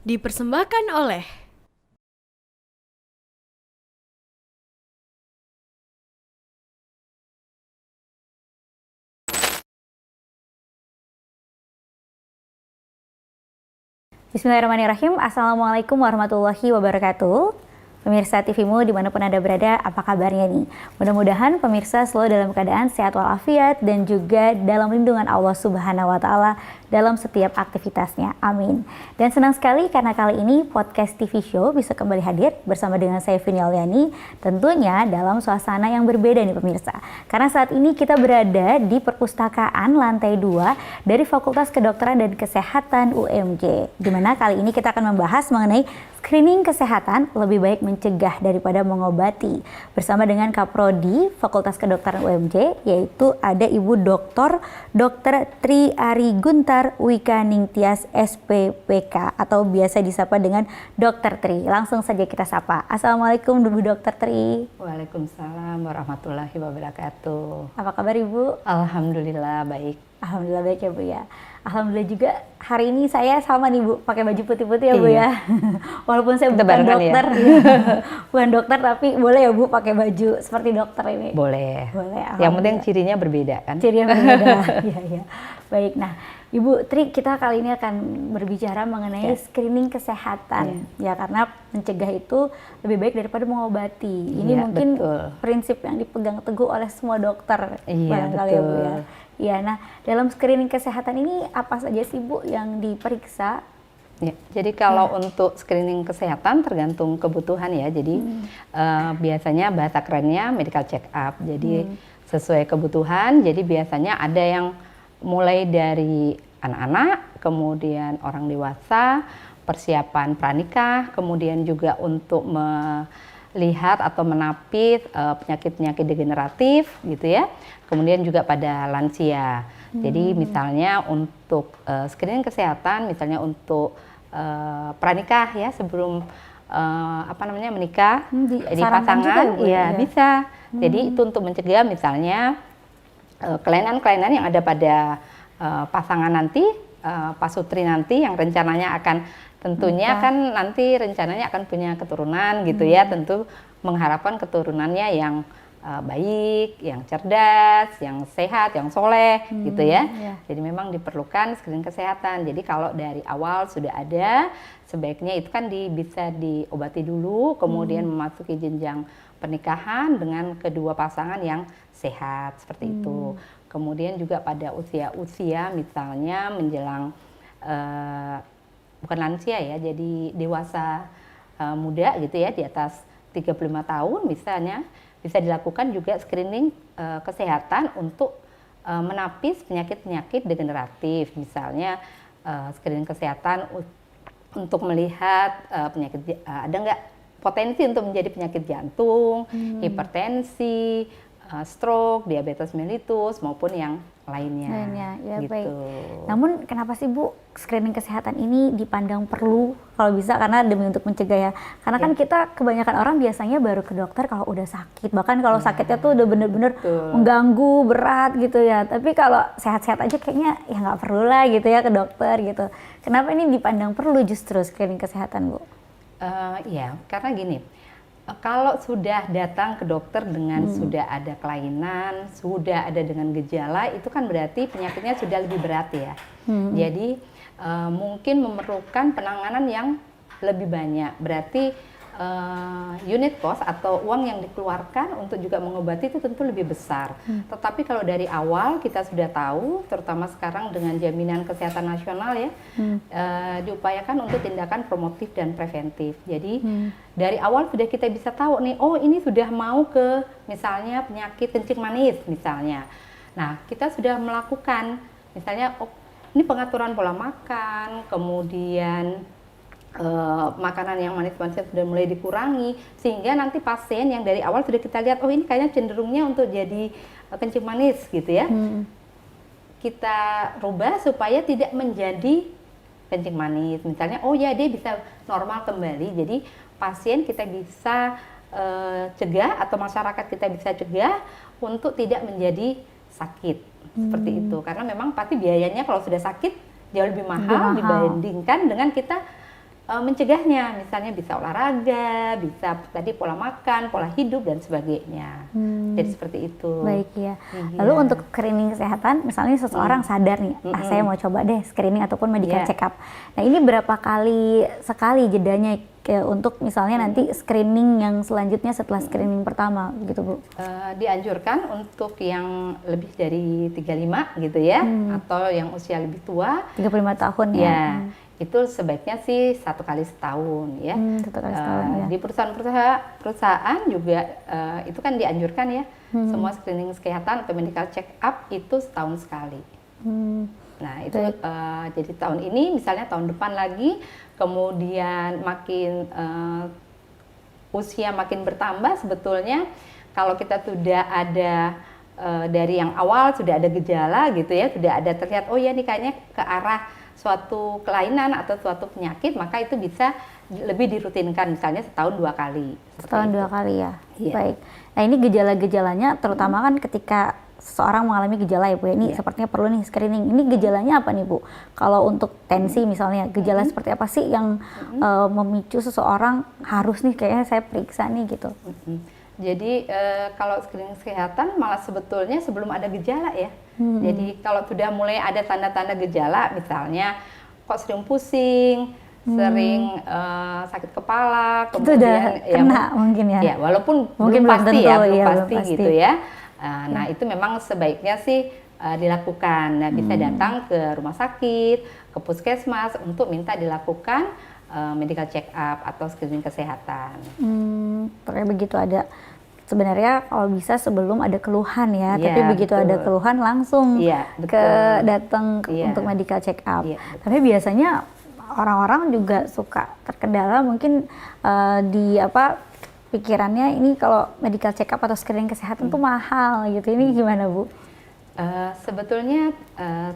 Dipersembahkan oleh Bismillahirrahmanirrahim. Assalamualaikum warahmatullahi wabarakatuh. Pemirsa TVmu dimanapun Anda berada, apa kabarnya nih? Mudah-mudahan pemirsa selalu dalam keadaan sehat walafiat dan juga dalam lindungan Allah Subhanahu wa Ta'ala dalam setiap aktivitasnya. Amin. Dan senang sekali karena kali ini podcast TV Show bisa kembali hadir bersama dengan saya Vini Auliani, tentunya dalam suasana yang berbeda nih pemirsa. Karena saat ini kita berada di perpustakaan lantai 2 dari Fakultas Kedokteran dan Kesehatan UMJ. Dimana kali ini kita akan membahas mengenai screening kesehatan, lebih baik mencegah daripada mengobati. Bersama dengan Kaprodi Fakultas Kedokteran UMJ, yaitu ada Ibu Dr. Tri Ari Guntar Wika Ningtyas SPPK atau biasa disapa dengan Dr. Tri. Langsung saja kita sapa. Assalamualaikum Bu Dr. Tri. Waalaikumsalam warahmatullahi wabarakatuh. Apa kabar Ibu? Alhamdulillah baik. Alhamdulillah baik ya Bu ya. Alhamdulillah juga hari ini saya sama nih Bu, pakai baju putih-putih ya Bu ya. Walaupun saya bukan dokter, bukan dokter tapi boleh ya Bu pakai baju seperti dokter ini. Boleh. Boleh. Yang penting cirinya berbeda kan? Cirinya berbeda. Iya iya. Baik. Nah, Ibu Tri, kita kali ini akan berbicara mengenai screening kesehatan. Ya karena mencegah itu lebih baik daripada mengobati. Ini mungkin prinsip yang dipegang teguh oleh semua dokter. Iya betul. Ya Bu ya. Ya, nah dalam screening kesehatan ini apa saja sih Bu yang diperiksa? Ya, jadi kalau untuk screening kesehatan tergantung kebutuhan ya. Jadi biasanya bahasa kerennya medical check up. Jadi sesuai kebutuhan. Jadi biasanya ada yang mulai dari anak-anak, kemudian orang dewasa, persiapan pranikah, kemudian juga untuk melihat atau menapis penyakit-penyakit degeneratif gitu ya. Kemudian juga pada lansia. Jadi misalnya untuk screening kesehatan, misalnya untuk pranikah ya sebelum menikah, jadi pasangan, ya bisa. Jadi itu untuk mencegah misalnya kelainan-kelainan yang ada pada pasangan nanti, pasutri nanti yang rencananya akan tentunya kan nanti rencananya akan punya keturunan gitu ya, tentu mengharapkan keturunannya yang baik, yang cerdas, yang sehat, yang soleh gitu ya. Jadi memang diperlukan screening kesehatan. Jadi kalau dari awal sudah ada, sebaiknya itu kan bisa diobati dulu, kemudian memasuki jenjang pernikahan dengan kedua pasangan yang sehat seperti itu. Kemudian juga pada usia-usia misalnya menjelang bukan lansia ya, jadi dewasa muda gitu ya, di atas 35 tahun misalnya, bisa dilakukan juga screening kesehatan untuk menapis penyakit-penyakit degeneratif. Misalnya screening kesehatan untuk melihat penyakit ada nggak potensi untuk menjadi penyakit jantung, hipertensi, stroke, diabetes mellitus maupun yang lainnya. Ya, gitu. baik. Namun kenapa sih Bu screening kesehatan ini dipandang perlu kalau bisa, karena demi untuk mencegah ya. Karena kan kita kebanyakan orang biasanya baru ke dokter kalau udah sakit. Bahkan kalau sakitnya tuh udah bener-bener mengganggu, berat gitu ya. Tapi kalau sehat-sehat aja kayaknya ya nggak perlu lah gitu ya ke dokter gitu. Kenapa ini dipandang perlu justru screening kesehatan Bu? Ya, karena gini. Kalau sudah datang ke dokter dengan sudah ada kelainan, sudah ada dengan gejala, itu kan berarti penyakitnya sudah lebih berat ya. Jadi mungkin memerlukan penanganan yang lebih banyak. Berarti unit cost atau uang yang dikeluarkan untuk juga mengobati itu tentu lebih besar. Tetapi kalau dari awal kita sudah tahu, terutama sekarang dengan jaminan kesehatan nasional ya, diupayakan untuk tindakan promotif dan preventif. Jadi dari awal sudah kita bisa tahu nih, oh ini sudah mau ke misalnya penyakit kencing manis misalnya. Nah kita sudah melakukan misalnya ini pengaturan pola makan, kemudian makanan yang manis-manis sudah mulai dikurangi, sehingga nanti pasien yang dari awal sudah kita lihat, oh ini kayaknya cenderungnya untuk jadi kencing manis gitu ya. Kita rubah supaya tidak menjadi kencing manis. Misalnya, oh ya dia bisa normal kembali. Jadi pasien kita bisa cegah atau masyarakat kita bisa cegah untuk tidak menjadi sakit seperti itu. Karena memang pasti biayanya kalau sudah sakit jauh lebih mahal dibandingkan dengan kita mencegahnya, misalnya bisa olahraga, bisa tadi pola makan, pola hidup dan sebagainya. Jadi seperti itu. Baik ya. Iya. Lalu untuk screening kesehatan, misalnya seseorang sadar nih, saya mau coba deh screening ataupun medical check up. Nah ini berapa kali sekali jedanya untuk misalnya nanti screening yang selanjutnya setelah screening pertama gitu Bu? Dianjurkan untuk yang lebih dari 35 gitu ya, atau yang usia lebih tua. 35 tahun ya? Ya, itu sebaiknya sih 1 kali setahun ya. 1 kali setahun ya. Di perusahaan juga itu kan dianjurkan ya, semua screening kesehatan atau medical check up itu setahun sekali. Nah itu jadi tahun ini, misalnya tahun depan lagi, kemudian makin usia makin bertambah, sebetulnya kalau kita sudah ada dari yang awal sudah ada gejala gitu ya, sudah ada terlihat oh ya ini kayaknya ke arah suatu kelainan atau suatu penyakit, maka itu bisa lebih dirutinkan, misalnya setahun 2 kali. Setahun 2 kali ya. Iya. Baik. Nah ini gejala-gejalanya terutama kan ketika seseorang mengalami gejala ya Bu, ini sepertinya perlu nih screening. Ini gejalanya apa nih Bu? Kalau untuk tensi misalnya, gejala seperti apa sih yang memicu seseorang harus nih kayaknya saya periksa nih gitu? Jadi kalau screening kesehatan malah sebetulnya sebelum ada gejala ya. Jadi kalau sudah mulai ada tanda-tanda gejala, misalnya kok sering pusing, sering sakit kepala, kemudian itu udah kena mungkin ya? Ya walaupun mungkin belum pasti tentu, ya, belum belum pasti gitu ya. Nah itu memang sebaiknya sih dilakukan. Nah bisa datang ke rumah sakit, ke puskesmas untuk minta dilakukan medical check up atau screening kesehatan. Pokoknya begitu ada, sebenarnya kalau bisa sebelum ada keluhan ya, tapi begitu ada keluhan langsung datang untuk medical check up. Tapi biasanya orang-orang juga suka terkendala mungkin di pikirannya ini kalau medical check up atau screening kesehatan tuh mahal gitu. Ini gimana Bu? Sebetulnya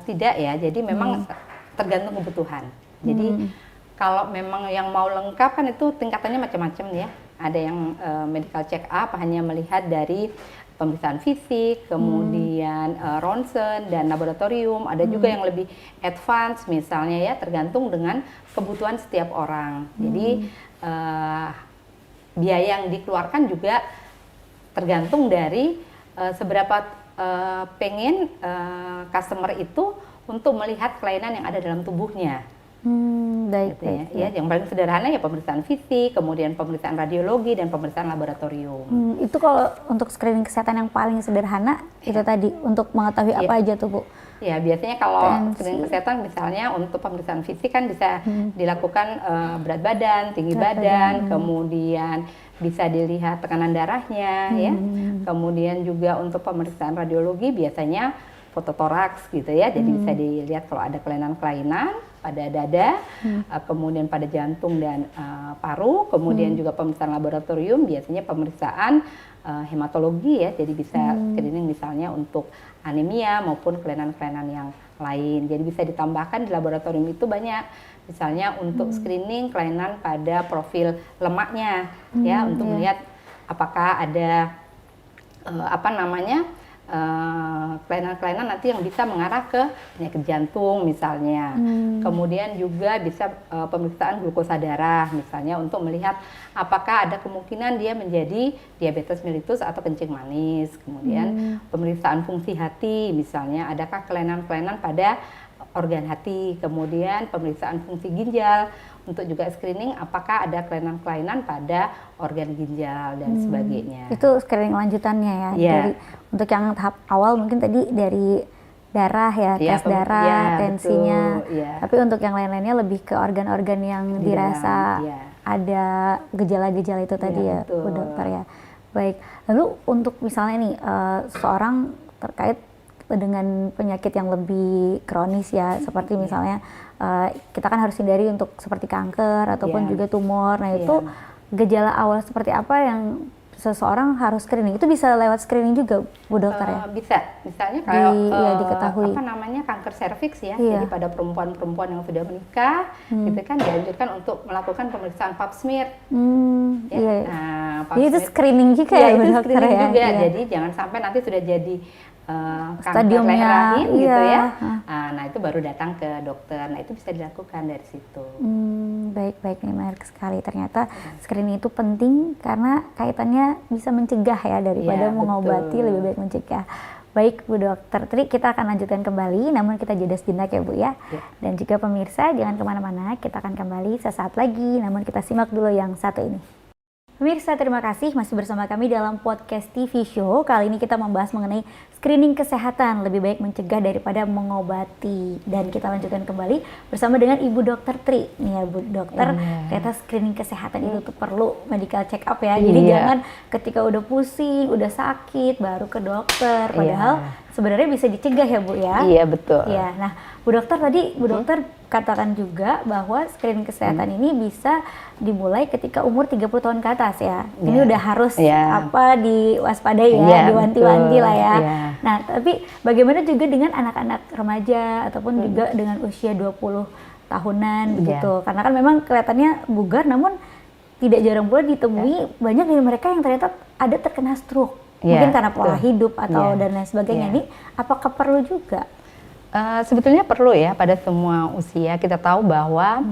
tidak ya. Jadi memang tergantung kebutuhan. Jadi kalau memang yang mau lengkap kan itu tingkatannya macam-macam ya. Ada yang medical check up hanya melihat dari pemeriksaan fisik, kemudian ronsen dan laboratorium. Ada juga yang lebih advance misalnya ya, tergantung dengan kebutuhan setiap orang. Jadi biaya yang dikeluarkan juga tergantung dari seberapa pengen customer itu untuk melihat kelainan yang ada dalam tubuhnya. Baik, gitu ya. Yang paling sederhana ya pemeriksaan fisik, kemudian pemeriksaan radiologi dan pemeriksaan laboratorium. Itu kalau untuk screening kesehatan yang paling sederhana itu tadi untuk mengetahui apa aja tuh Bu? Ya biasanya kalau screening kesehatan misalnya untuk pemeriksaan fisik kan bisa dilakukan berat badan, tinggi badan, kemudian bisa dilihat tekanan darahnya ya. Kemudian juga untuk pemeriksaan radiologi biasanya fototoraks gitu ya. Jadi bisa dilihat kalau ada kelainan-kelainan pada dada, kemudian pada jantung dan paru, kemudian juga pemeriksaan laboratorium biasanya pemeriksaan hematologi ya. Jadi bisa screening misalnya untuk anemia maupun kelainan-kelainan yang lain. Jadi bisa ditambahkan di laboratorium itu banyak, misalnya untuk screening kelainan pada profil lemaknya ya, untuk melihat apakah ada kelainan-kelainan nanti yang bisa mengarah ke penyakit jantung misalnya. Kemudian juga bisa pemeriksaan glukosa darah misalnya untuk melihat apakah ada kemungkinan dia menjadi diabetes mellitus atau kencing manis. Kemudian pemeriksaan fungsi hati misalnya, adakah kelainan-kelainan pada organ hati. Kemudian pemeriksaan fungsi ginjal untuk juga screening apakah ada kelainan-kelainan pada organ ginjal dan sebagainya. Itu screening lanjutannya ya. Dari untuk yang tahap awal mungkin tadi dari darah ya, tes darah, tensinya. Tapi untuk yang lain-lainnya lebih ke organ-organ yang dirasa ada gejala-gejala itu tadi ya, Bu Dokter ya. Baik. Lalu untuk misalnya nih seorang terkait dengan penyakit yang lebih kronis ya, seperti misalnya kita kan harus hindari untuk seperti kanker ataupun juga tumor. Nah itu gejala awal seperti apa yang seseorang harus screening? Itu bisa lewat screening juga Bu Dokter ya? Bisa, misalnya kalau diketahui kanker serviks ya. Jadi pada perempuan-perempuan yang sudah menikah gitu kan dianjurkan untuk melakukan pemeriksaan pap smear. Nah, pap smear itu screening juga ya Bu Dokter ya? Juga. Jadi jangan sampai nanti sudah jadi kanker Stadiumnya, leher rahim gitu iya. ya. Nah itu baru datang ke dokter. Nah itu bisa dilakukan dari situ. Baik-baik, ini menarik sekali. Ternyata screening itu penting karena kaitannya bisa mencegah ya daripada Iya, mengobati, betul. lebih baik mencegah. Baik Bu Dokter Tri, kita akan lanjutkan kembali, namun kita jeda sejenak ya Bu ya. Ya. Dan juga pemirsa jangan kemana-mana, kita akan kembali sesaat lagi, namun kita simak dulu yang satu ini. Pemirsa, terima kasih masih bersama kami dalam podcast TV Show. Kali ini kita membahas mengenai screening kesehatan, lebih baik mencegah daripada mengobati. Dan kita lanjutkan kembali bersama dengan Ibu Dokter Tri. Nih ya Bu Dokter, ternyata screening kesehatan itu tuh perlu medical check up ya. Jadi jangan ketika udah pusing, udah sakit, baru ke dokter. Padahal sebenarnya bisa dicegah ya Bu ya. Iya betul. Iya, nah Bu Dokter tadi Bu Dokter katakan juga bahwa screening kesehatan ini bisa dimulai ketika umur 30 tahun ke atas ya. Ini udah harus diwaspadai ya, diwanti-wanti lah ya. Nah, tapi bagaimana juga dengan anak-anak remaja ataupun juga dengan usia 20 tahunan begitu. Karena kan memang kelihatannya bugar namun tidak jarang pula ditemui banyak dari mereka yang ternyata ada terkena stroke. Mungkin karena pola hidup atau dan lain sebagainya. Ini apakah perlu juga? Sebetulnya perlu ya pada semua usia. Kita tahu bahwa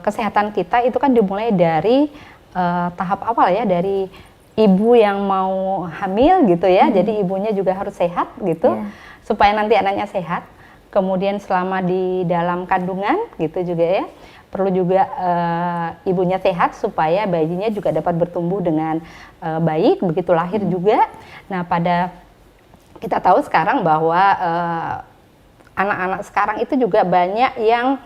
kesehatan kita itu kan dimulai dari tahap awal ya, dari ibu yang mau hamil gitu ya. Jadi ibunya juga harus sehat gitu supaya nanti anaknya sehat. Kemudian selama di dalam kandungan gitu juga ya, perlu juga ibunya sehat supaya bayinya juga dapat bertumbuh dengan baik begitu lahir juga. Nah, kita tahu sekarang bahwa anak-anak sekarang itu juga banyak yang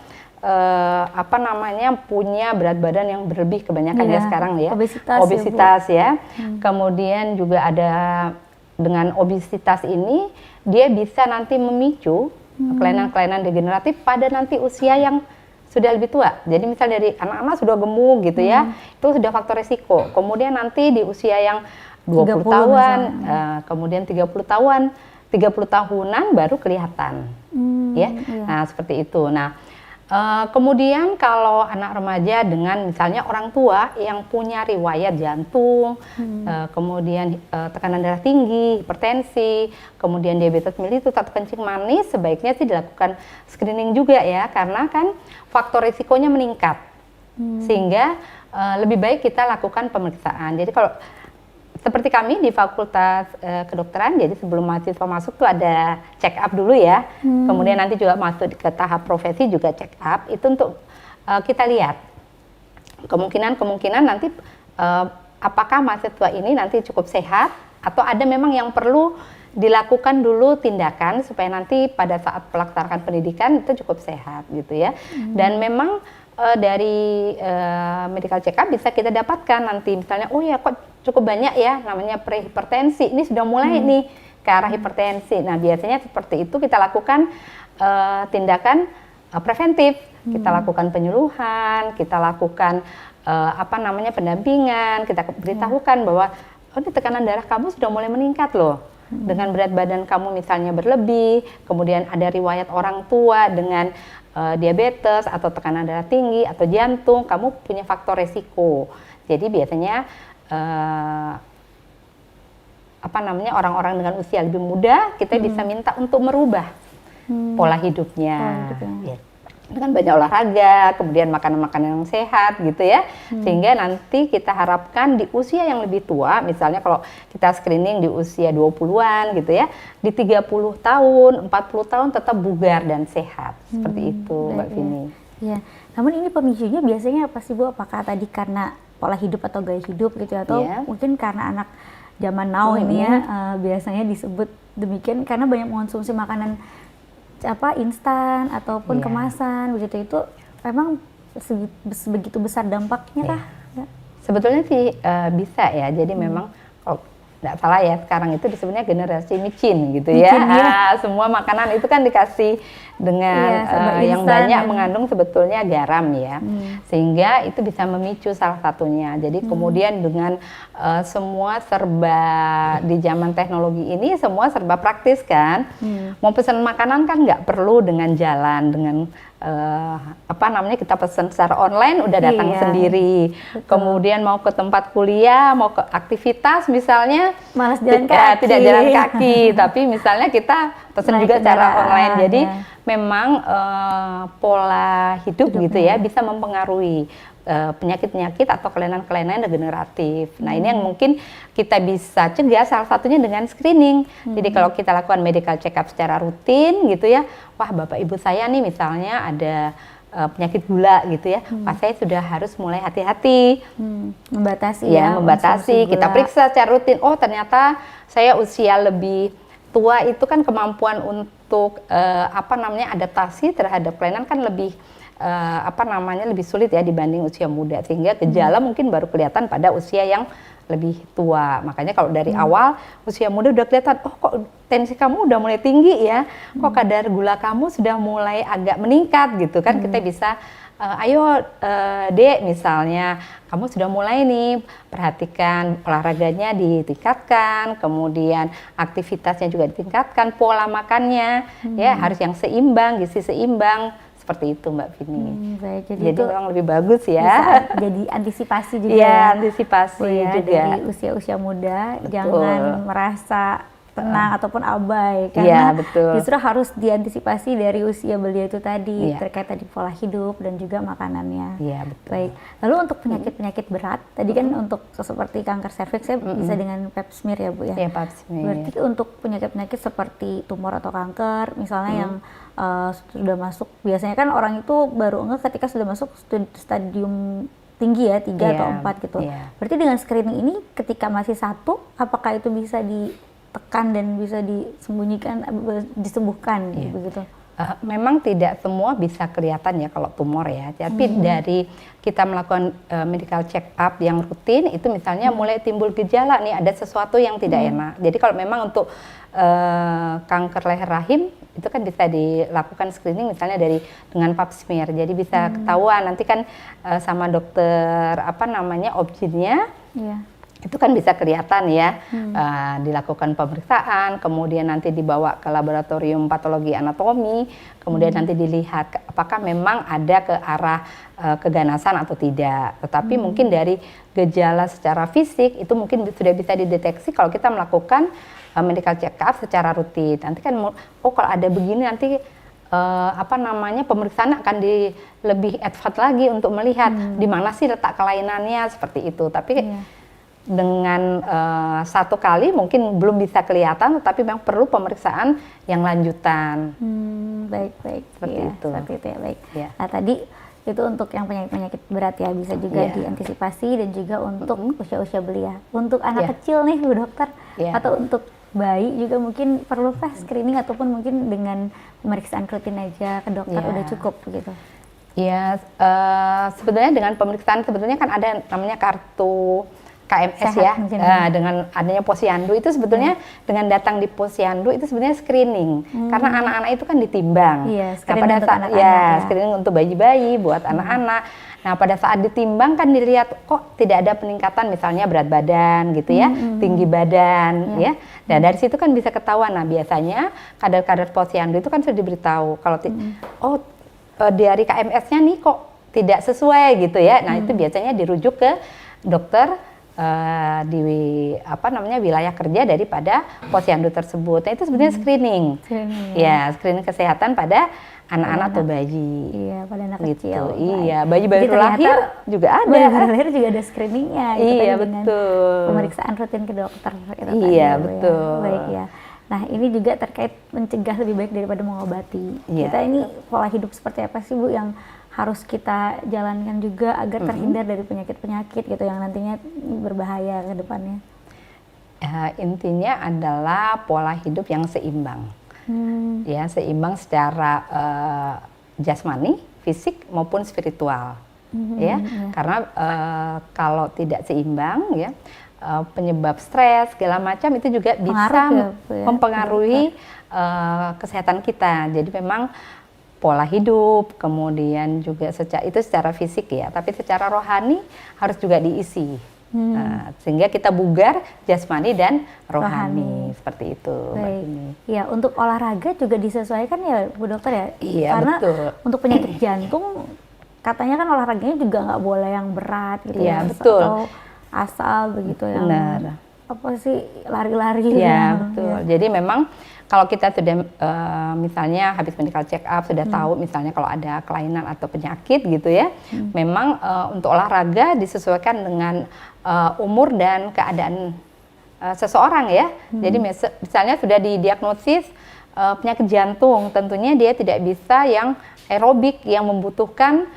punya berat badan yang berlebih kebanyakan ya sekarang ya. Obesitas ya. Kemudian juga ada dengan obesitas ini dia bisa nanti memicu kelainan-kelainan degeneratif pada nanti usia yang sudah lebih tua. Jadi misal dari anak-anak sudah gemuk gitu ya, itu sudah faktor resiko. Kemudian nanti di usia yang 20 tahun, kemudian 30 tahunan baru kelihatan. Nah, seperti itu. Nah, kemudian kalau anak remaja dengan misalnya orang tua yang punya riwayat jantung, kemudian tekanan darah tinggi, hipertensi, kemudian diabetes mellitus atau kencing manis, sebaiknya sih dilakukan screening juga ya, karena kan faktor risikonya meningkat. Sehingga lebih baik kita lakukan pemeriksaan. Jadi kalau seperti kami di Fakultas Kedokteran, jadi sebelum mahasiswa masuk tuh ada check up dulu ya. Kemudian nanti juga masuk ke tahap profesi juga check up. Itu untuk kita lihat kemungkinan nanti apakah mahasiswa ini nanti cukup sehat atau ada memang yang perlu dilakukan dulu tindakan supaya nanti pada saat pelaksanaan pendidikan itu cukup sehat gitu ya. Dan memang dari medical check up bisa kita dapatkan nanti misalnya, oh ya kok cukup banyak ya namanya prehipertensi, ini sudah mulai nih ke arah hipertensi. Nah biasanya seperti itu kita lakukan tindakan preventif, kita lakukan penyuluhan, kita lakukan pendampingan, kita beritahukan bahwa oh ini tekanan darah kamu sudah mulai meningkat loh. Dengan berat badan kamu misalnya berlebih, kemudian ada riwayat orang tua dengan diabetes atau tekanan darah tinggi atau jantung, kamu punya faktor resiko. Jadi biasanya orang-orang dengan usia lebih muda kita bisa minta untuk merubah pola hidupnya. Dengan banyak olahraga, kemudian makanan-makanan yang sehat gitu ya. Sehingga nanti kita harapkan di usia yang lebih tua, misalnya kalau kita screening di usia 20-an gitu ya, di 30 tahun, 40 tahun tetap bugar dan sehat. Seperti itu Mbak Vini. Iya. Namun ini pemicunya biasanya apa sih Bu? Apakah tadi karena pola hidup atau gaya hidup gitu atau mungkin karena anak zaman now ini ya biasanya disebut demikian karena banyak mengonsumsi makanan instan ataupun kemasan begitu, itu memang sebegitu besar dampaknya kah? Sebetulnya sih bisa ya. Jadi memang kalau nggak salah ya sekarang itu disebutnya generasi micin gitu ya. Semua makanan itu kan dikasih dengan yang banyak mengandung sebetulnya garam ya. Sehingga itu bisa memicu salah satunya. Jadi kemudian dengan semua serba di zaman teknologi ini semua serba praktis kan. Mau pesan makanan kan nggak perlu dengan jalan, dengan apa namanya, kita pesan secara online udah datang Iya, sendiri. betul. Kemudian mau ke tempat kuliah, mau ke aktivitas misalnya, Malas jalan kaki. tidak jalan kaki, tapi misalnya kita pesan Naik juga secara kendaraan, online. Jadi ya. memang pola hidup gitu ya bisa mempengaruhi penyakit-penyakit atau kelainan-kelainan degeneratif. Nah, ini yang mungkin kita bisa cegah salah satunya dengan screening. Jadi kalau kita lakukan medical check up secara rutin gitu ya, wah bapak ibu saya nih misalnya ada penyakit gula gitu ya, wah saya sudah harus mulai hati-hati. Membatasi Ya, membatasi. konsumsi Kita gula. periksa secara rutin. Oh, ternyata saya usia lebih tua itu kan kemampuan untuk apa namanya adaptasi terhadap kelainan kan lebih apa namanya lebih sulit ya dibanding usia muda, sehingga gejala mungkin baru kelihatan pada usia yang lebih tua. Makanya kalau dari awal usia muda udah kelihatan, oh kok tensi kamu udah mulai tinggi ya, kok kadar gula kamu sudah mulai agak meningkat gitu kan, kita bisa ayo Dek misalnya kamu sudah mulai nih perhatikan olahraganya ditingkatkan, kemudian aktivitasnya juga ditingkatkan, pola makannya ya harus yang seimbang, gizi seimbang, seperti itu Mbak Vini. Baik, Jadi itu memang lebih bagus bisa ya. jadi antisipasi juga Iya, ya. antisipasi Ya, juga. dari usia-usia muda. Betul. Jangan merasa tenang ataupun abai, Iya, karena betul. justru harus diantisipasi dari usia belia itu tadi, Iya. terkait tadi pola hidup dan juga makanannya. Iya, betul. Baik, lalu untuk penyakit-penyakit berat, tadi kan untuk seperti kanker serviks saya bisa dengan pap smear ya Bu ya. Iya, pap smear. Berarti untuk penyakit-penyakit seperti tumor atau kanker, misalnya yang sudah masuk, biasanya kan orang itu baru enggak ketika sudah masuk stadium tinggi ya, 3 Iya, atau 4 gitu. iya. Berarti dengan screening ini ketika masih 1, apakah itu bisa ditekan dan bisa disembunyikan, disembuhkan Iya. begitu? Memang tidak semua bisa kelihatan ya kalau tumor ya, tapi dari kita melakukan medical check up yang rutin itu misalnya mulai timbul gejala nih, ada sesuatu yang tidak enak. Jadi kalau memang untuk kanker leher rahim itu kan bisa dilakukan screening misalnya dengan pap smear, jadi bisa ketahuan nanti kan sama dokter apa namanya obgynnya. Iya. Itu kan bisa kelihatan ya, dilakukan pemeriksaan, kemudian nanti dibawa ke laboratorium patologi anatomi, kemudian nanti dilihat apakah memang ada ke arah keganasan atau tidak. Tetapi mungkin dari gejala secara fisik itu mungkin sudah bisa dideteksi kalau kita melakukan medical check up secara rutin. Nanti kan, oh kalau ada begini nanti apa namanya pemeriksaan akan lebih advance lagi untuk melihat di mana sih letak kelainannya seperti itu. Tapi dengan satu kali mungkin belum bisa kelihatan, tetapi memang perlu pemeriksaan yang lanjutan. Baik. Seperti Iya, itu. seperti itu ya, baik. Iya. Nah tadi itu untuk yang penyakit-penyakit berat ya, bisa juga Iya. diantisipasi dan juga untuk usia-usia belia. Untuk anak Iya. kecil nih Bu Dokter, Iya. atau untuk bayi juga mungkin perlukah screening ataupun mungkin dengan pemeriksaan rutin aja ke dokter Iya. udah cukup begitu? Ya, sebenarnya dengan pemeriksaan sebetulnya kan ada namanya kartu KMS Sehat ya, mungkin. dengan adanya posyandu itu sebetulnya dengan datang di posyandu itu sebenarnya screening, karena anak-anak itu kan ditimbang. Iya, Nah, screening pada untuk saat anak-anak ya ya. screening untuk bayi-bayi buat anak-anak. Nah, pada saat ditimbang kan dilihat kok tidak ada peningkatan misalnya berat badan gitu ya, tinggi badan ya. Nah, dari situ kan bisa ketahuan. Nah, biasanya kadar-kadar posyandu itu kan sudah diberitahu kalau dari KMS-nya nih kok tidak sesuai gitu ya. Nah, itu biasanya dirujuk ke dokter di apa namanya wilayah kerja daripada posyandu tersebut. Nah, itu sebenarnya screening. Screening, Ya, screening kesehatan pada anak-anak atau bayi. Iya, pada anak Gitu. kecil. Iya, Baik. bayi baru Jadi ternyata lahir juga ada. Bayi baru lahir juga ada screeningnya. Gitu Iya, tadi dengan betul. pemeriksaan rutin ke dokter. Gitu tadi Iya, ya, Bu, ya. betul. Baik ya. Nah, ini juga terkait mencegah lebih baik daripada mengobati. Iya. Kita ini pola hidup seperti apa sih Bu yang harus kita jalankan juga agar terhindar dari penyakit-penyakit gitu yang nantinya berbahaya ke depannya? Intinya adalah pola hidup yang seimbang. Ya, seimbang secara jasmani, fisik maupun spiritual. Ya, karena kalau tidak seimbang ya, penyebab stres segala macam itu juga bisa Pengaruh ya, Bu, ya, mempengaruhi kesehatan kita. Jadi memang pola hidup, kemudian juga itu secara fisik ya, tapi secara rohani harus juga diisi. Sehingga kita bugar jasmani dan rohani. Seperti itu. Baik. Ya, untuk olahraga juga disesuaikan ya Bu Dokter ya? Iya, karena betul. untuk penyakit jantung katanya kan olahraganya juga nggak boleh yang berat gitu Iya, ya, betul. atau asal begitu yang Benar. apa sih lari-lari. Iya, betul. Jadi memang kalau kita sudah misalnya habis medical check up sudah tahu misalnya kalau ada kelainan atau penyakit gitu ya, memang untuk olahraga disesuaikan dengan umur dan keadaan seseorang ya. Jadi misalnya sudah didiagnosis penyakit jantung, tentunya dia tidak bisa yang aerobik yang membutuhkan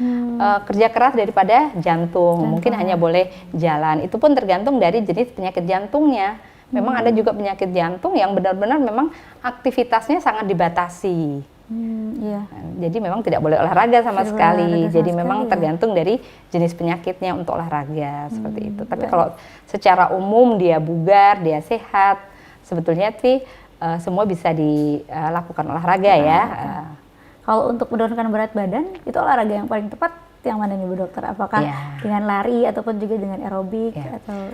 kerja keras daripada jantung. Mungkin hanya boleh jalan. Itu pun tergantung dari jenis penyakit jantungnya. Memang ada juga penyakit jantung yang benar-benar memang aktivitasnya sangat dibatasi. Iya. Jadi memang tidak boleh olahraga sama sekali. Jadi memang ya. tergantung dari jenis penyakitnya untuk olahraga seperti itu. Tapi kalau secara umum dia bugar, dia sehat, sebetulnya sih semua bisa dilakukan olahraga ya. Kalau untuk menurunkan berat badan, itu olahraga yang paling tepat yang mana nih Bu Dokter? Apakah dengan lari ataupun juga dengan aerobik atau?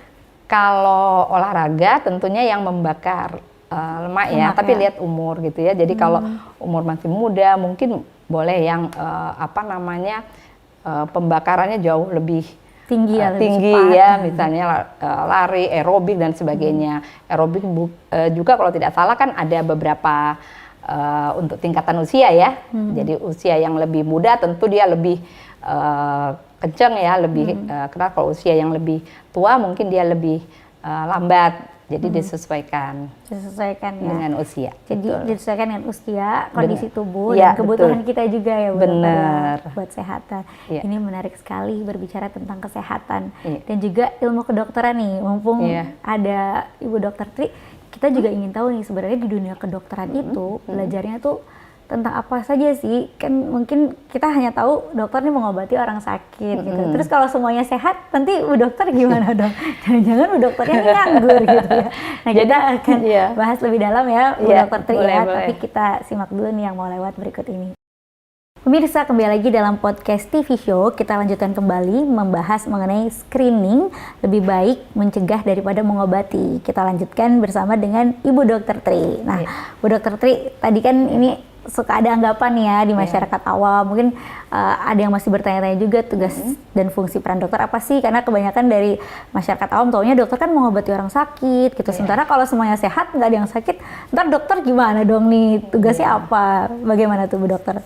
Kalau olahraga tentunya yang membakar lemak ya, tapi lihat umur gitu ya. Jadi kalau umur masih muda mungkin boleh yang pembakarannya jauh lebih tinggi ya, misalnya lari, aerobik dan sebagainya. Aerobik juga kalau tidak salah kan ada beberapa untuk tingkatan usia ya. Jadi usia yang lebih muda tentu dia lebih kencang ya, lebih keras. Kalau usia yang lebih tua mungkin dia lebih lambat. Jadi disesuaikan ya dengan usia. Jadi betul. Disesuaikan dengan usia, kondisi tubuh ya, dan kebutuhan betul. kita juga ya Bu Benar. Dokter, buat kesehatan. Ya. Ini menarik sekali berbicara tentang kesehatan dan juga ilmu kedokteran nih. Mumpung ada Ibu Dokter Tri, kita juga ingin tahu nih sebenarnya di dunia kedokteran itu belajarnya tuh tentang apa saja sih? Kan mungkin kita hanya tahu dokter nih mengobati orang sakit gitu. Terus kalau semuanya sehat, nanti Bu Dokter gimana dong? Jangan-jangan Bu Dokternya ini nganggur gitu ya. Nah, kita akan bahas lebih dalam ya Bu Dokter Tri ya. Tapi kita simak dulu nih yang mau lewat berikut ini. Pemirsa, kembali lagi dalam podcast TV Show. Kita lanjutkan kembali membahas mengenai screening, lebih baik mencegah daripada mengobati. Kita lanjutkan bersama dengan Ibu Dokter Tri. Nah, Bu Dokter Tri, tadi kan ini suka ada anggapan ya di masyarakat awam. Mungkin ada yang masih bertanya-tanya juga tugas dan fungsi peran dokter apa sih? Karena kebanyakan dari masyarakat awam taunya dokter kan mengobati orang sakit gitu. Sementara kalau semuanya sehat, nggak ada yang sakit, ntar dokter gimana dong nih? Tugasnya apa? Bagaimana tuh Bu Dokter?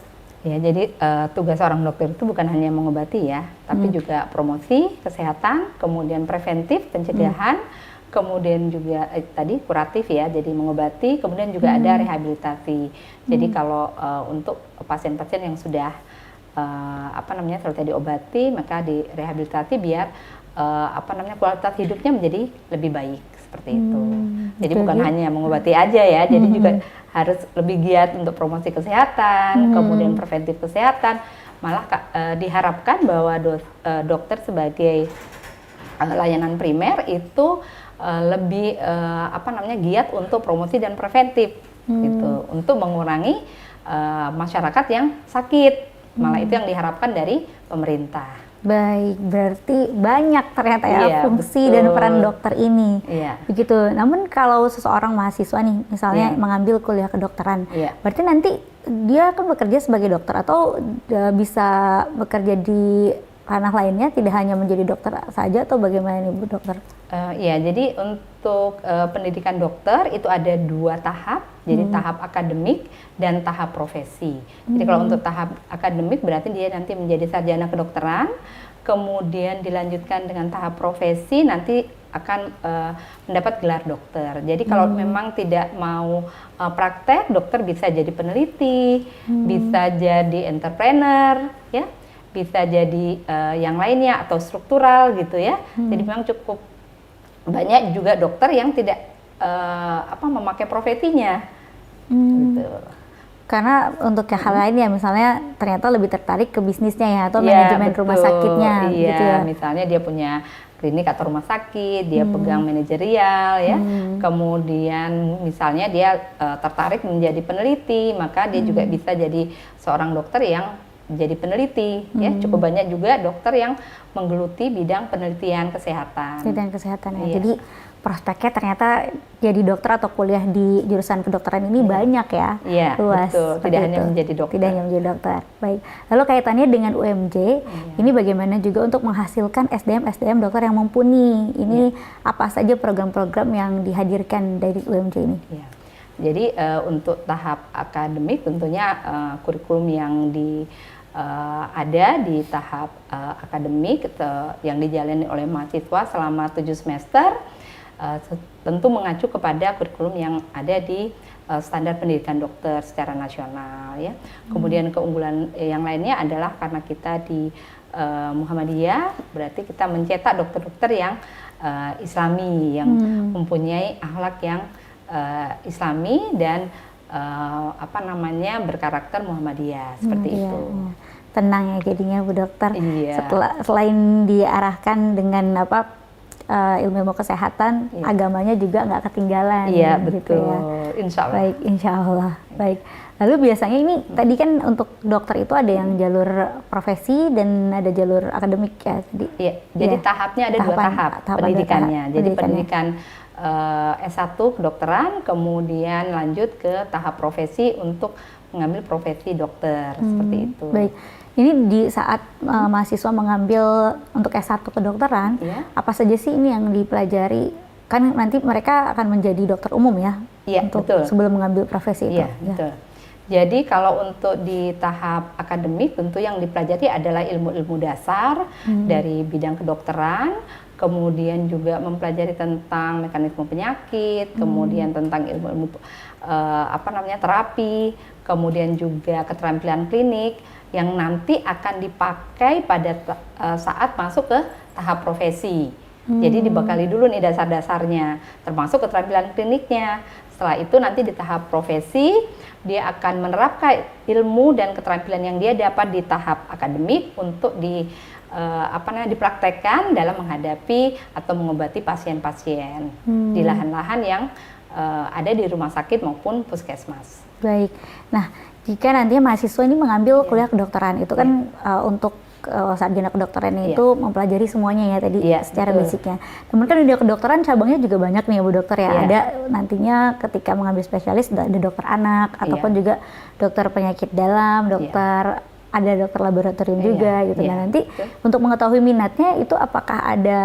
Ya, jadi tugas seorang dokter itu bukan hanya mengobati ya, tapi juga promosi kesehatan, kemudian preventif, pencegahan, kemudian juga tadi kuratif ya, jadi mengobati, kemudian juga ada rehabilitasi. Jadi kalau untuk pasien-pasien yang sudah selesai diobati, maka direhabilitasi biar kualitas hidupnya menjadi lebih baik seperti itu. Jadi bukan hanya mengobati aja ya, jadi juga harus lebih giat untuk promosi kesehatan, kemudian preventif kesehatan. Malah diharapkan bahwa dokter sebagai layanan primer itu lebih giat untuk promosi dan preventif gitu, untuk mengurangi masyarakat yang sakit. Malah itu yang diharapkan dari pemerintah. Baik, berarti banyak ternyata ya fungsi dan peran dokter ini. Begitu. Namun kalau seseorang mahasiswa nih, misalnya mengambil kuliah kedokteran, berarti nanti dia kan bekerja sebagai dokter atau bisa bekerja di ranah lainnya, tidak hanya menjadi dokter saja, atau bagaimana nih Bu Dokter? Jadi untuk pendidikan dokter itu ada 2 tahap, jadi tahap akademik dan tahap profesi. Jadi kalau untuk tahap akademik berarti dia nanti menjadi sarjana kedokteran, kemudian dilanjutkan dengan tahap profesi nanti akan mendapat gelar dokter. Jadi kalau memang tidak mau praktek, dokter bisa jadi peneliti, bisa jadi entrepreneur, ya, bisa jadi yang lainnya atau struktural gitu ya. Jadi memang cukup banyak juga dokter yang tidak memakai profesinya. Gitu. Karena untuk hal lain ya, misalnya ternyata lebih tertarik ke bisnisnya ya, atau manajemen rumah sakitnya. Iya, gitu ya. Misalnya dia punya klinik atau rumah sakit, dia pegang manajerial ya. Kemudian misalnya dia tertarik menjadi peneliti, maka dia juga bisa jadi seorang dokter yang jadi peneliti, ya cukup banyak juga dokter yang menggeluti bidang penelitian kesehatan. Bidang kesehatan ya. Iya. Jadi prospeknya ternyata jadi dokter atau kuliah di jurusan kedokteran ini banyak ya, Iya, luas. betul. seperti Tidak hanya itu. menjadi dokter. Tidak hanya menjadi dokter. Baik. Lalu kaitannya dengan UMJ, ini bagaimana juga untuk menghasilkan SDM dokter yang mumpuni? Ini apa saja program-program yang dihadirkan dari UMJ ini? Iya. Jadi untuk tahap akademik tentunya kurikulum yang ada di tahap akademik yang dijalani oleh mahasiswa selama 7 semester tentu mengacu kepada kurikulum yang ada di standar pendidikan dokter secara nasional ya. Kemudian keunggulan yang lainnya adalah karena kita di Muhammadiyah, berarti kita mencetak dokter-dokter yang Islami yang mempunyai akhlak yang Islami dan berkarakter Muhammadiyah seperti itu. Ya. Tenang ya jadinya Bu Dokter. Iya. Selain diarahkan dengan ilmu kesehatan, agamanya juga nggak ketinggalan. Iya, gitu betul. ya. Insya Allah. Baik, insya Allah. Baik. Lalu biasanya ini tadi kan untuk dokter itu ada yang jalur profesi dan ada jalur akademik ya tadi. Iya. Jadi tahapnya ada dua tahap pendidikannya. Jadi pendidikan S1 kedokteran, kemudian lanjut ke tahap profesi untuk mengambil profesi dokter seperti itu. Baik. Ini di saat mahasiswa mengambil untuk S1 kedokteran, apa saja sih ini yang dipelajari? Kan nanti mereka akan menjadi dokter umum ya? Iya, untuk betul. Sebelum mengambil profesi itu. Iya, betul. Jadi kalau untuk di tahap akademik tentu yang dipelajari adalah ilmu-ilmu dasar dari bidang kedokteran, kemudian juga mempelajari tentang mekanisme penyakit, kemudian tentang ilmu-ilmu terapi, kemudian juga keterampilan klinik yang nanti akan dipakai pada saat masuk ke tahap profesi. Jadi dibekali dulu nih dasar-dasarnya, termasuk keterampilan kliniknya. Setelah itu nanti di tahap profesi dia akan menerapkan ilmu dan keterampilan yang dia dapat di tahap akademik untuk dipraktekkan dalam menghadapi atau mengobati pasien-pasien di lahan-lahan yang ada di rumah sakit maupun puskesmas. Baik. Nah, jika nantinya mahasiswa ini mengambil kuliah kedokteran, itu kan untuk sarjana kedokteran itu mempelajari semuanya ya tadi secara basicnya. Namun kan di kedokteran cabangnya juga banyak nih ya Bu Dokter ya. Ada nantinya ketika mengambil spesialis ada dokter anak ataupun juga dokter penyakit dalam, dokter ada dokter laboratorium juga gitu. Nah nanti untuk mengetahui minatnya itu apakah ada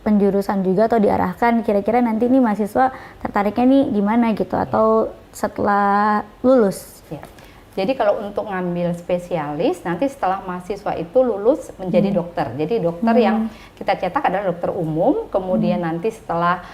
penjurusan juga atau diarahkan kira-kira nanti nih mahasiswa tertariknya nih di mana gitu atau setelah lulus? Jadi kalau untuk ngambil spesialis, nanti setelah mahasiswa itu lulus menjadi dokter. Jadi dokter yang kita cetak adalah dokter umum, kemudian nanti setelah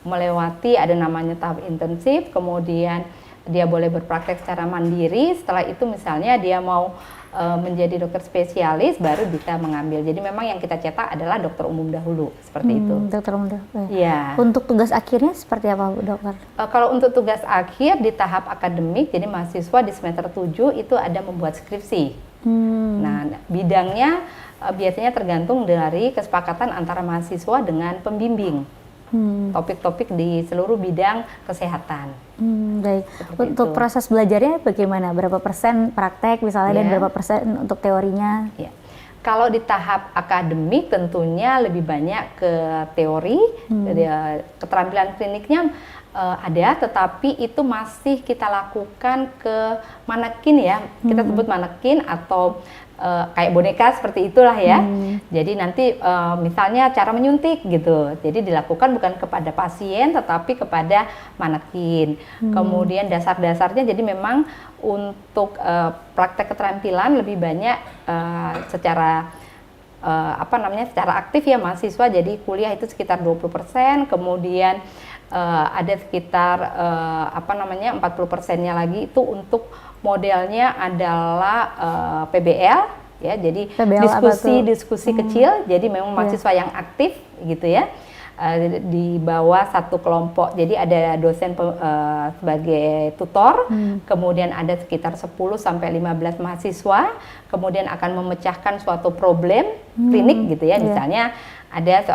melewati ada namanya tahap intensif, kemudian dia boleh berpraktek secara mandiri, setelah itu misalnya dia mau menjadi dokter spesialis, baru bisa mengambil. Jadi memang yang kita cetak adalah dokter umum dahulu, seperti itu. Dokter umum dahulu. Iya. Untuk tugas akhirnya seperti apa Bu Dokter? Kalau untuk tugas akhir di tahap akademik, jadi mahasiswa di semester 7 itu ada membuat skripsi. Nah, bidangnya biasanya tergantung dari kesepakatan antara mahasiswa dengan pembimbing. Topik-topik di seluruh bidang kesehatan. Baik. Untuk proses belajarnya bagaimana? Berapa persen praktek misalnya dan berapa persen untuk teorinya? Ya. Kalau di tahap akademik tentunya lebih banyak ke teori, keterampilan kliniknya ada, tetapi itu masih kita lakukan ke manekin ya, kita sebut manekin atau kayak boneka seperti itulah ya. Jadi nanti misalnya cara menyuntik gitu, jadi dilakukan bukan kepada pasien tetapi kepada manekin. Kemudian dasar-dasarnya jadi memang untuk praktek keterampilan lebih banyak secara secara aktif ya mahasiswa, jadi kuliah itu sekitar 20%, kemudian ada sekitar 40%-nya lagi itu untuk modelnya adalah PBL ya, jadi diskusi kecil, jadi memang mahasiswa yang aktif gitu ya, di bawah satu kelompok, jadi ada dosen sebagai tutor, kemudian ada sekitar 10-15 mahasiswa, kemudian akan memecahkan suatu problem klinik gitu ya, misalnya ada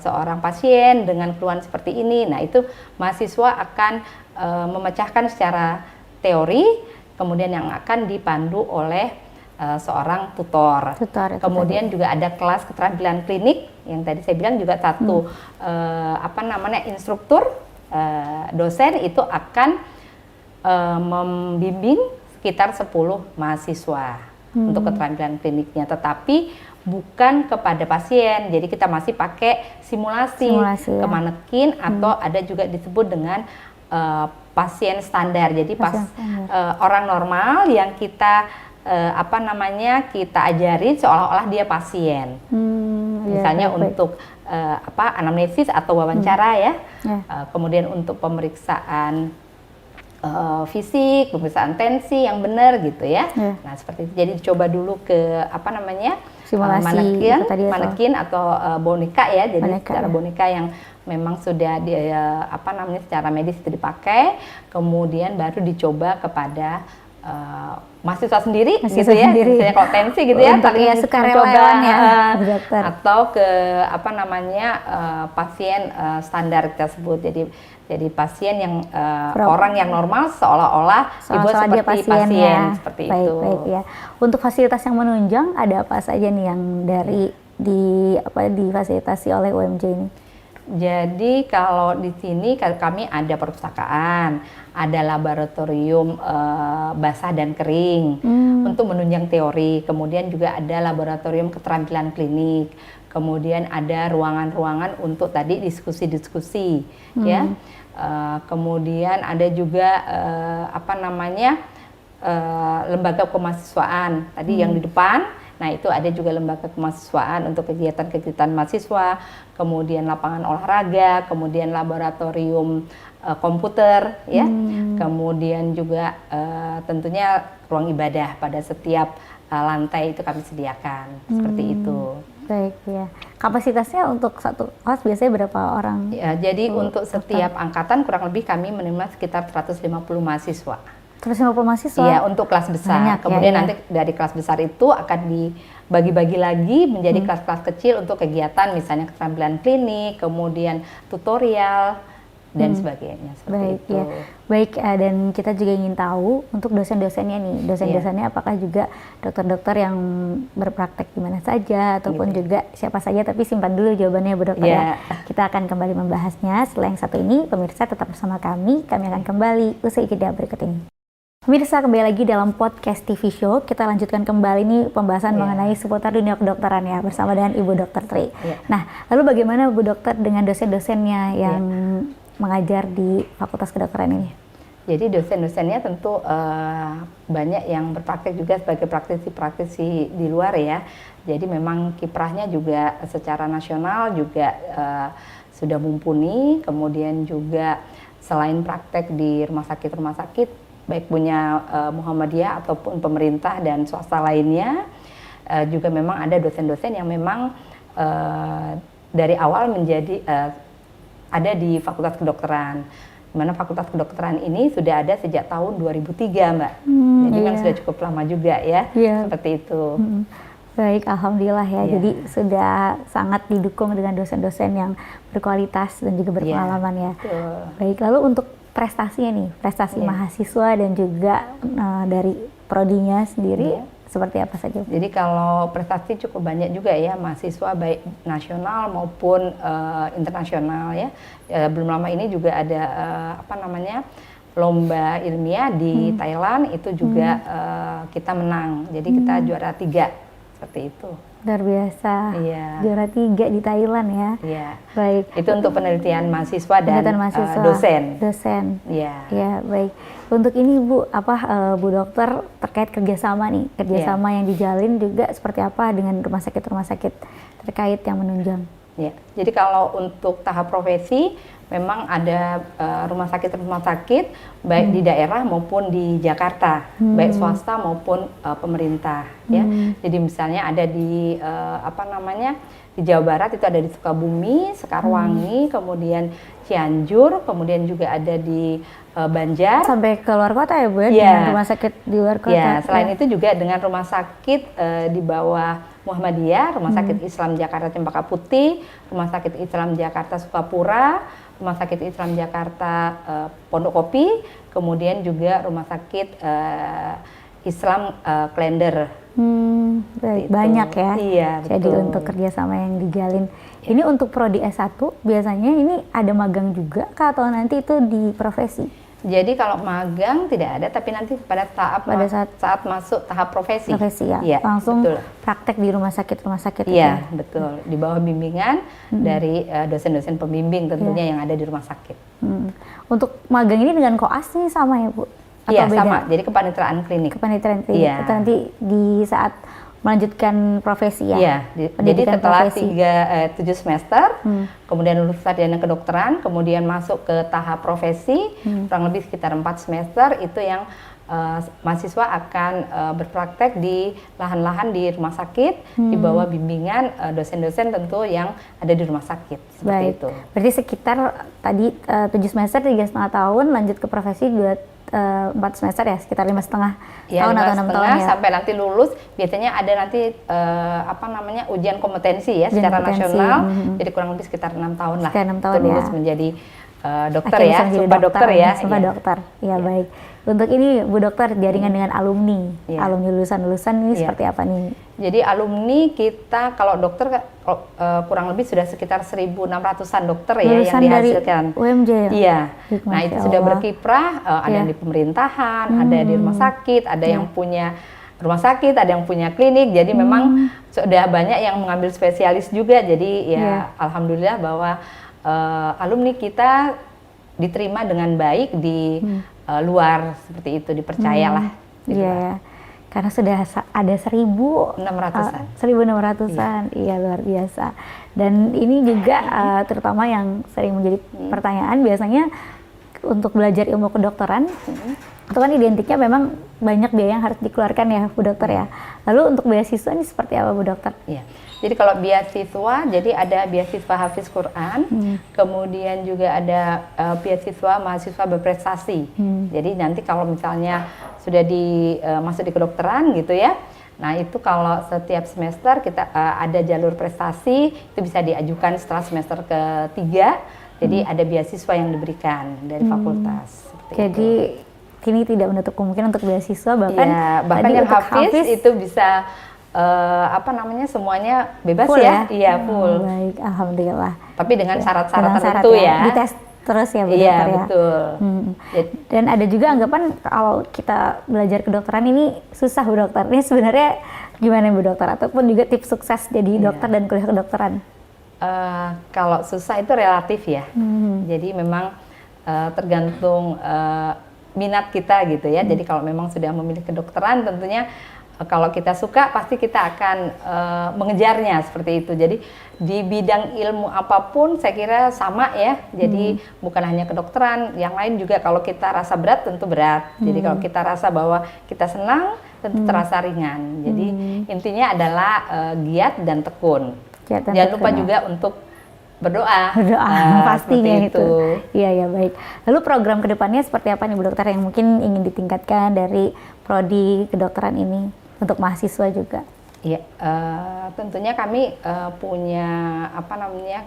seorang pasien dengan keluhan seperti ini, nah itu mahasiswa akan memecahkan secara teori, kemudian yang akan dipandu oleh seorang tutor. Kemudian juga ada kelas keterampilan klinik yang tadi saya bilang juga satu instruktur dosen itu akan membimbing sekitar 10 mahasiswa untuk keterampilan kliniknya, tetapi bukan kepada pasien. Jadi kita masih pakai simulasi ke manekin atau ada juga disebut dengan pasien standar. Jadi orang normal yang kita kita ajarin seolah-olah dia pasien. Misalnya untuk anamnesis atau wawancara ya. Kemudian untuk pemeriksaan fisik, pemeriksaan tensi yang benar gitu ya. Nah seperti itu. Jadi coba dulu ke simulasi manekin atau boneka ya. Jadi secara boneka yang memang sudah secara medis itu dipakai, kemudian baru dicoba kepada mahasiswa sendiri gitu ya. Misalnya kalau tensi gitu ya, sukarelawan ya, dokter. Atau ke pasien standar kita sebut. Jadi pasien yang orang yang normal seolah-olah dibuat seperti pasien ya. Seperti itu. Baik ya. Untuk fasilitas yang menunjang ada apa saja nih yang difasilitasi oleh UMJ ini? Jadi kalau di sini kami ada perpustakaan, ada laboratorium basah dan kering untuk menunjang teori, kemudian juga ada laboratorium keterampilan klinik, kemudian ada ruangan-ruangan untuk tadi diskusi-diskusi, ya. Kemudian ada juga lembaga kemahasiswaan tadi yang di depan. Nah itu ada juga lembaga kemahasiswaan untuk kegiatan-kegiatan mahasiswa, kemudian lapangan olahraga, kemudian laboratorium komputer, ya, kemudian juga tentunya ruang ibadah pada setiap lantai itu kami sediakan, seperti itu. Baik ya. Kapasitasnya untuk satu kelas biasanya berapa orang? Ya, jadi untuk setiap angkatan kurang lebih kami menerima sekitar 150 mahasiswa. 150 mahasiswa? Iya, untuk kelas besar. Banyak, kemudian nanti dari kelas besar itu akan dibagi-bagi lagi menjadi kelas-kelas kecil untuk kegiatan misalnya keterampilan klinik, kemudian tutorial, dan sebagainya. Baik itu. Ya. Baik, dan kita juga ingin tahu untuk dosen-dosennya nih, dosen-dosennya apakah juga dokter-dokter yang berpraktek di mana saja ataupun juga siapa saja, tapi simpan dulu jawabannya Bu Dokter ya. Kita akan kembali membahasnya setelah yang satu ini. Pemirsa tetap bersama kami akan kembali usai jeda berikut ini. Pemirsa, kembali lagi dalam podcast TV Show. Kita lanjutkan kembali nih pembahasan mengenai seputar dunia kedokteran ya bersama dengan Ibu Dokter Tri. Nah, lalu bagaimana Bu Dokter dengan dosen-dosennya yang mengajar di Fakultas Kedokteran ini? Jadi dosen-dosennya tentu banyak yang berpraktek juga sebagai praktisi-praktisi di luar ya. Jadi memang kiprahnya juga secara nasional juga sudah mumpuni. Kemudian juga selain praktek di rumah sakit baik punya Muhammadiyah ataupun pemerintah dan swasta lainnya, juga memang ada dosen-dosen yang memang dari awal menjadi ada di Fakultas Kedokteran, di mana Fakultas Kedokteran ini sudah ada sejak tahun 2003, Mbak. Jadi memang sudah cukup lama juga ya, seperti itu. Baik, alhamdulillah ya. Jadi sudah sangat didukung dengan dosen-dosen yang berkualitas dan juga berpengalaman ya. Baik, lalu untuk prestasinya nih, prestasi mahasiswa dan juga dari prodinya sendiri seperti apa saja? Jadi kalau prestasi cukup banyak juga ya mahasiswa baik nasional maupun internasional ya. Belum lama ini juga ada lomba ilmiah di Thailand itu juga kita menang. Jadi kita juara 3 seperti itu. Luar biasa, juara 3 di Thailand ya. Iya. Baik. Itu untuk penelitian mahasiswa dan dosen. Ya, baik. Untuk ini Bu, Bu Dokter terkait kerjasama nih, kerjasama yang dijalin juga seperti apa dengan rumah sakit terkait yang menunjang? Ya, jadi kalau untuk tahap profesi memang ada rumah sakit baik di daerah maupun di Jakarta, baik swasta maupun pemerintah ya. Jadi misalnya ada di di Jawa Barat itu ada di Sukabumi, Sekarwangi, kemudian Cianjur, kemudian juga ada di Banjar. Sampai ke luar kota ya Bu ya, dengan rumah sakit di luar kota. Ya, selain itu juga dengan rumah sakit di bawah Muhammadiyah, Rumah Sakit Islam Jakarta Cempaka Putih, Rumah Sakit Islam Jakarta Sukapura, Rumah Sakit Islam Jakarta Pondok Kopi, kemudian juga Rumah Sakit Islam Klender. Baik, banyak ya. Iya, Jadi betul. untuk kerjasama yang dijalin. Ini untuk prodi S1 biasanya ini ada magang juga kah atau nanti itu di profesi? Jadi kalau magang tidak ada, tapi nanti pada saat masuk tahap profesi ya, iya, langsung betul. praktek di rumah sakit Iya, itu ya? betul. Di bawah bimbingan dari dosen-dosen pembimbing tentunya yang ada di rumah sakit. Untuk magang ini dengan koas nih sama ya Bu? Atau iya, beda? sama. Jadi kepaniteraan klinik. Kepaniteraan klinik. Iya. Itu nanti di saat melanjutkan profesi ya? Iya, jadi setelah 7 semester, kemudian lulus sarjana kedokteran, kemudian masuk ke tahap profesi, kurang lebih sekitar 4 semester, itu yang mahasiswa akan berpraktek di lahan-lahan di rumah sakit, di bawah bimbingan dosen-dosen tentu yang ada di rumah sakit, seperti itu. Berarti sekitar tadi 7 semester, 3,5 tahun, lanjut ke profesi 4 semester ya, sekitar 5,5 tahun atau 6 tahun ya. Sampai nanti lulus, biasanya ada nanti ujian kompetensi ya secara nasional, jadi kurang lebih sekitar 6 tahun lah. Sekitar 6 tahun lulus ya. menjadi dokter akhirnya ya, sumpah dokter ya. Sumpah dokter, ya baik. Untuk ini Bu Dokter, jaringan dengan alumni, alumni lulusan-lulusan ini seperti apa nih? Jadi alumni kita kalau dokter kurang lebih sudah sekitar 1.600-an dokter ya lulusan yang dihasilkan. Dari UMJ ya? Iya. Nah itu sudah berkiprah, ada yang di pemerintahan, ada di rumah sakit, ada yang punya rumah sakit, ada yang punya klinik. Jadi memang sudah banyak yang mengambil spesialis juga. Jadi alhamdulillah bahwa alumni kita diterima dengan baik di luar, seperti itu, dipercayalah. Iya, karena sudah ada 1.600-an. 1.600-an, iya luar biasa. Dan ini juga terutama yang sering menjadi pertanyaan biasanya untuk belajar ilmu kedokteran, itu kan identiknya memang banyak biaya yang harus dikeluarkan ya Bu Dokter ya. Lalu untuk beasiswa ini seperti apa Bu Dokter? Iya. Jadi kalau beasiswa, jadi ada beasiswa Hafiz Quran, kemudian juga ada beasiswa mahasiswa berprestasi. Jadi nanti kalau misalnya sudah masuk di kedokteran gitu ya, nah itu kalau setiap semester kita ada jalur prestasi, itu bisa diajukan setelah semester ketiga. Jadi ada beasiswa yang diberikan dari fakultas. Jadi ini tidak menutup kemungkinan untuk beasiswa, bahkan yang Hafiz itu bisa semuanya bebas full ya? Iya, full. Baik, alhamdulillah. Tapi dengan syarat-syarat tertentu ya. Dites terus ya Bu Dokter ya? Iya, betul. Dan ada juga anggapan kalau kita belajar kedokteran ini susah Bu Dokter. Ini sebenarnya gimana Bu Dokter? Ataupun juga tips sukses jadi dokter dan kuliah kedokteran? Kalau susah itu relatif ya. Jadi memang tergantung minat kita gitu ya. Jadi kalau memang sudah memilih kedokteran tentunya kalau kita suka pasti kita akan mengejarnya seperti itu. Jadi di bidang ilmu apapun saya kira sama ya. Jadi bukan hanya kedokteran, yang lain juga kalau kita rasa berat tentu berat. Jadi kalau kita rasa bahwa kita senang tentu terasa ringan. Jadi intinya adalah giat dan tekun. Jangan lupa juga untuk berdoa pastinya itu. Iya ya, baik. Lalu program kedepannya seperti apa nih Bu Dokter yang mungkin ingin ditingkatkan dari prodi kedokteran ini untuk mahasiswa juga? Iya, tentunya kami punya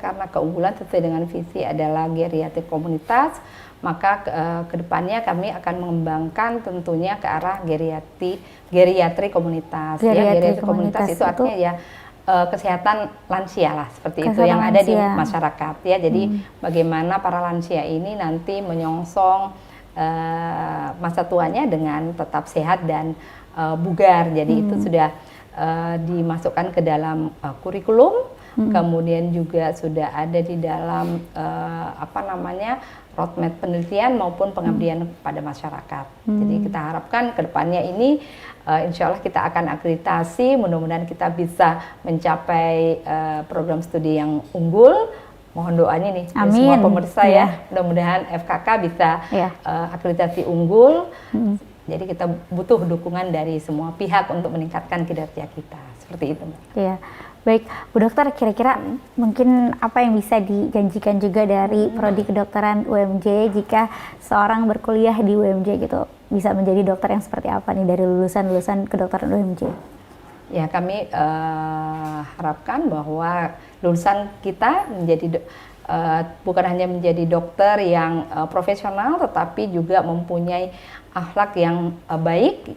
karena keunggulan sesuai dengan visi adalah geriatri komunitas, maka kedepannya kami akan mengembangkan tentunya ke arah geriatri komunitas. Geriatri komunitas itu artinya ya kesehatan lansia lah, seperti itu yang ada di masyarakat ya. Jadi bagaimana para lansia ini nanti menyongsong masa tuanya dengan tetap sehat dan bugar. Jadi itu sudah dimasukkan ke dalam kurikulum, kemudian juga sudah ada di dalam roadmap penelitian maupun pengabdian kepada masyarakat. Jadi kita harapkan ke depannya ini insya Allah kita akan akreditasi, mudah-mudahan kita bisa mencapai program studi yang unggul. Mohon doanya nih dari semua pemirsa ya, mudah-mudahan FKK bisa akreditasi unggul. Jadi kita butuh dukungan dari semua pihak untuk meningkatkan kinerja kita, seperti itu Mbak. Iya, baik Bu Dokter, kira-kira mungkin apa yang bisa dijanjikan juga dari prodi kedokteran UMJ jika seorang berkuliah di UMJ gitu, bisa menjadi dokter yang seperti apa nih dari lulusan-lulusan kedokteran UMJ? Ya, kami harapkan bahwa lulusan kita menjadi bukan hanya menjadi dokter yang profesional, tetapi juga mempunyai akhlak yang baik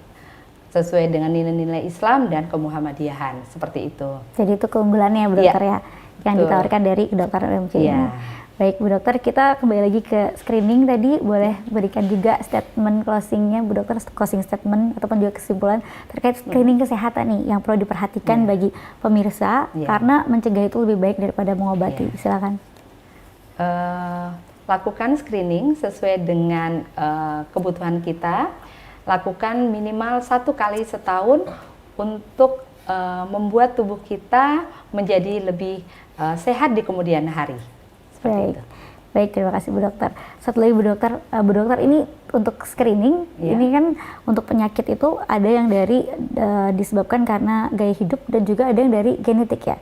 sesuai dengan nilai-nilai Islam dan kemuhammadiyahan, seperti itu. Jadi itu keunggulannya Bu Dokter ya, yang betul. ditawarkan dari kedokteran UMJ ini. Iya. Baik Bu Dokter, kita kembali lagi ke screening tadi, boleh berikan juga statement closingnya Bu Dokter, closing statement ataupun juga kesimpulan terkait screening kesehatan nih yang perlu diperhatikan bagi pemirsa karena mencegah itu lebih baik daripada mengobati. Silakan. Lakukan screening sesuai dengan kebutuhan kita. Lakukan minimal 1 kali setahun untuk membuat tubuh kita menjadi lebih sehat di kemudian hari. Baik. Itu. Baik, terima kasih Bu Dokter. Satu lagi Bu Dokter ini untuk screening, ini kan untuk penyakit itu ada yang dari disebabkan karena gaya hidup dan juga ada yang dari genetik ya.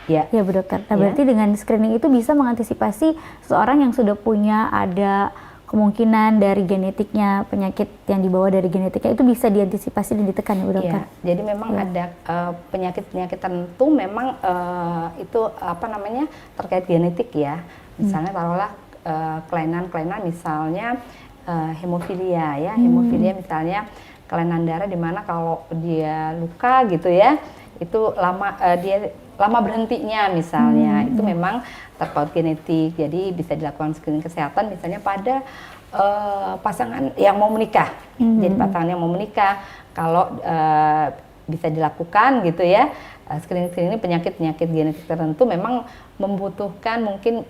Ya Bu Dokter. Nah berarti dengan screening itu bisa mengantisipasi seseorang yang sudah punya ada kemungkinan dari genetiknya, penyakit yang dibawa dari genetiknya itu bisa diantisipasi dan ditekan ya Bu Dokter? Jadi memang ada penyakit-penyakit tertentu memang itu terkait genetik ya. Misalnya taruhlah kelainan-kelainan misalnya hemofilia ya. Hemofilia misalnya kelainan darah di mana kalau dia luka gitu ya, itu dia lama berhentinya misalnya, itu memang terpaut genetik. Jadi bisa dilakukan screening kesehatan misalnya pada pasangan yang mau menikah. Jadi pasangan yang mau menikah kalau bisa dilakukan gitu ya, screening penyakit-penyakit genetik tertentu memang membutuhkan mungkin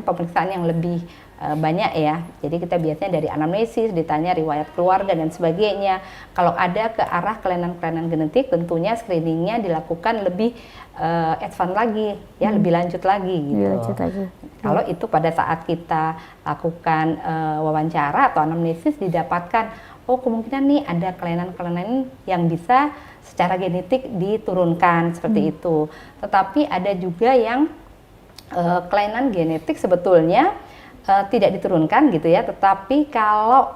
pemeriksaan yang lebih banyak ya. Jadi kita biasanya dari anamnesis, ditanya riwayat keluarga dan sebagainya. Kalau ada ke arah kelainan-kelainan genetik, tentunya screeningnya dilakukan lebih advance lagi, ya lebih lanjut lagi gitu. Kalau itu pada saat kita lakukan wawancara atau anamnesis didapatkan, oh kemungkinan nih ada kelainan-kelainan yang bisa secara genetik diturunkan seperti itu. Tetapi ada juga yang kelainan genetik sebetulnya tidak diturunkan gitu ya, tetapi kalau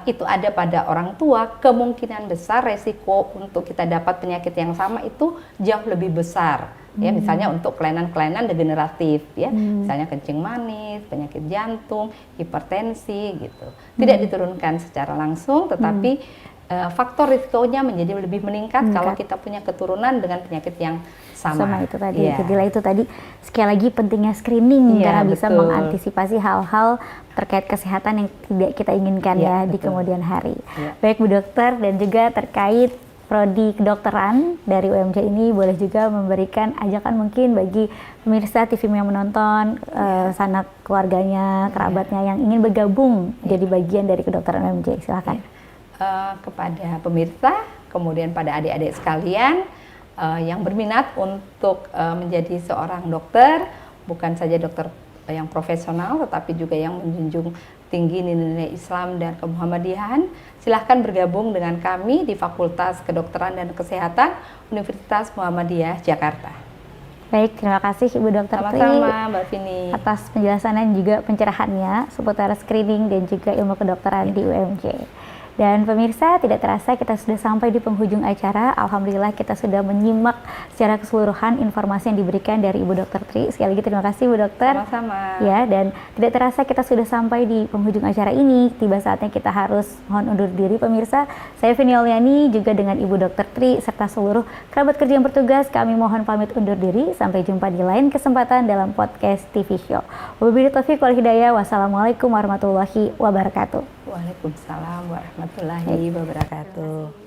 itu ada pada orang tua, kemungkinan besar resiko untuk kita dapat penyakit yang sama itu jauh lebih besar. Ya, misalnya untuk kelainan-kelainan degeneratif ya, misalnya kencing manis, penyakit jantung, hipertensi gitu. Tidak diturunkan secara langsung, tetapi faktor risikonya menjadi lebih meningkat kalau kita punya keturunan dengan penyakit yang sama itu tadi. Jadilah itu tadi sekali lagi pentingnya screening karena bisa mengantisipasi hal-hal terkait kesehatan yang tidak kita inginkan di kemudian hari. Baik Bu Dokter, dan juga terkait prodi kedokteran dari UMJ ini boleh juga memberikan ajakan mungkin bagi pemirsa TV yang menonton, sanak keluarganya, kerabatnya yang ingin bergabung jadi bagian dari kedokteran UMJ. Silakan. Kepada pemirsa, kemudian pada adik-adik sekalian yang berminat untuk menjadi seorang dokter, bukan saja dokter yang profesional, tetapi juga yang menjunjung tinggi nilai-nilai Islam dan kemuhammadiyahan, silahkan bergabung dengan kami di Fakultas Kedokteran dan Kesehatan Universitas Muhammadiyah Jakarta. Baik, terima kasih Ibu Dokter Tri Mbak Vini atas penjelasan dan juga pencerahannya seputar screening dan juga ilmu kedokteran di UMJ. Dan pemirsa, tidak terasa kita sudah sampai di penghujung acara. Alhamdulillah kita sudah menyimak secara keseluruhan informasi yang diberikan dari Ibu Dokter Tri. Sekali lagi terima kasih Bu Dokter. Sama-sama. Ya, dan tidak terasa kita sudah sampai di penghujung acara ini. Tiba saatnya kita harus mohon undur diri pemirsa. Saya Vini Auliani juga dengan Ibu Dokter Tri serta seluruh kerabat kerja yang bertugas, kami mohon pamit undur diri. Sampai jumpa di lain kesempatan dalam podcast TV Show. Wabillahi taufiq wal hidayah. Wassalamualaikum warahmatullahi wabarakatuh. Waalaikumsalam warahmatullahi wabarakatuh.